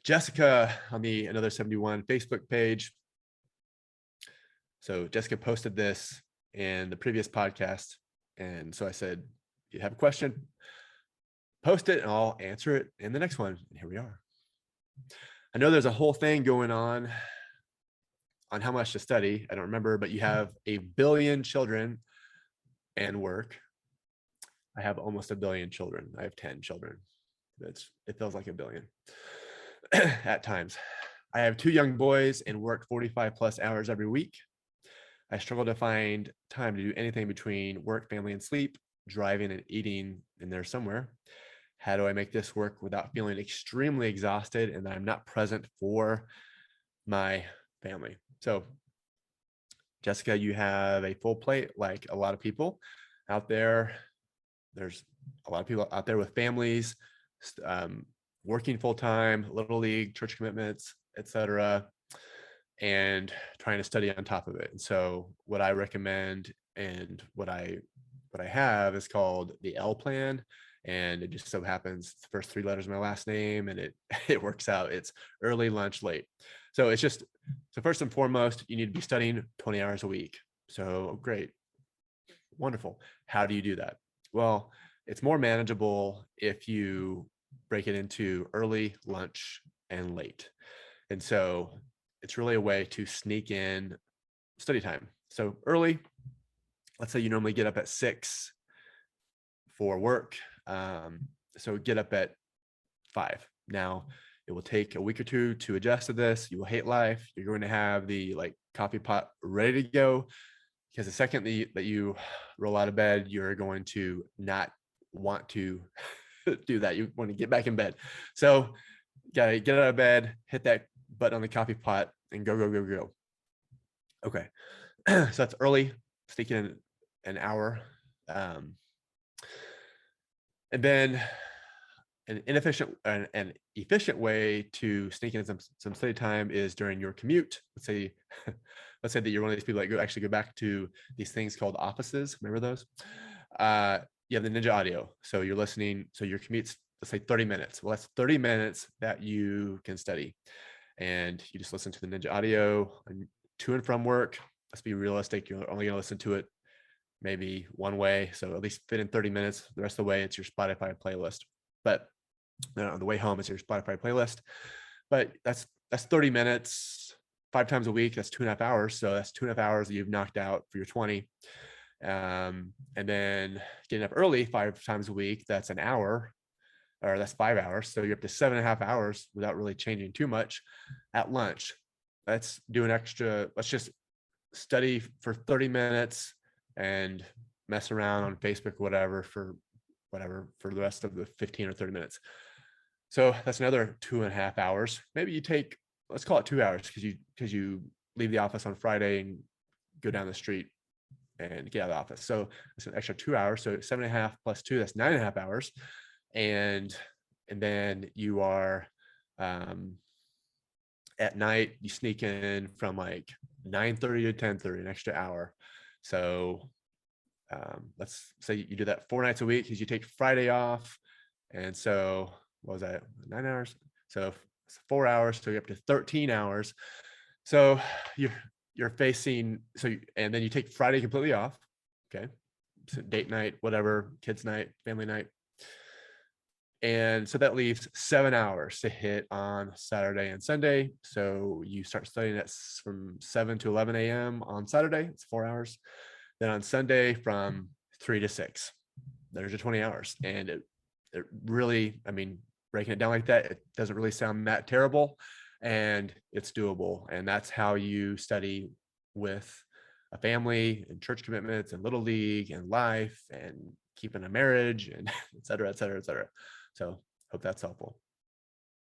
Jessica on the Another 71 Facebook page. So Jessica posted this in the previous podcast. And so I said, you have a question, post it and I'll answer it in the next one. And here we are. I know there's a whole thing going on how much to study. I don't remember, but you have a billion children and work. I have almost a billion children. I have 10 children. It feels like a billion at times. I have 2 young boys and work 45 plus hours every week. I struggle to find time to do anything between work, family, and sleep, driving and eating in there somewhere. How do I make this work without feeling extremely exhausted and that I'm not present for my family? So, Jessica, you have a full plate like a lot of people out there. There's a lot of people out there with families, working full-time, little league, church commitments, etc., and trying to study on top of it. And so what I recommend and what I have is called the L plan. And it just so happens the first 3 letters of my last name, and it works out. It's early, lunch, late. So it's just, so first and foremost, you need to be studying 20 hours a week. So great, wonderful. How do you do that? Well, it's more manageable if you break it into early, lunch, and late. And so it's really a way to sneak in study time. So early, let's say you normally get up at 6 for work. So get up at 5. Now, it will take a week or 2 to adjust to this. You will hate life. You're going to have the coffee pot ready to go, because the second that you roll out of bed, you're going to not want to do that. You want to get back in bed. So gotta get out of bed, hit that button on the coffee pot, and go, go, go, go. Okay. So that's early, sneaking in an hour. And then an efficient way to sneak in some study time is during your commute. Let's say that you're one of these people that actually go back to these things called offices. Remember those? You have the Ninja Audio. So you're listening. So your commute's, let's say 30 minutes. Well, that's 30 minutes that you can study. And you just listen to the Ninja Audio to and from work. Let's be realistic. You're only going to listen to it maybe one way. So at least fit in 30 minutes. The rest of the way, it's your Spotify playlist. But on the way home, it's your Spotify playlist. But that's 30 minutes, 5 times a week. That's 2.5 hours. So that's 2.5 hours that you've knocked out for your 20. And then getting up early 5 times a week, that's an hour, or that's 5 hours. So you're up to 7.5 hours without really changing too much. At lunch, let's do an extra, let's just study for 30 minutes and mess around on Facebook or whatever for the rest of the 15 or 30 minutes. So that's another 2.5 hours. Maybe you take, let's call it 2 hours, because you leave the office on Friday and go down the street and get out of the office. So it's an extra 2 hours. So 7.5 plus 2, that's 9.5 hours. And then you are at night, you sneak in from 9:30 to 10:30, an extra hour. So let's say you do that 4 nights a week, because you take Friday off. And so what was that, 9 hours? So 4 hours, so you're up to 13 hours. So you're facing, and then you take Friday completely off. Okay. So date night, whatever, kids night, family night. And so that leaves 7 hours to hit on Saturday and Sunday. So you start studying from 7 to 11 a.m. on Saturday. It's 4 hours. Then on Sunday from 3 to 6. There's your 20 hours. And it really, breaking it down like that, it doesn't really sound that terrible, and it's doable. And that's how you study with a family and church commitments and little league and life and keeping a marriage and et cetera, et cetera, et cetera. So hope that's helpful.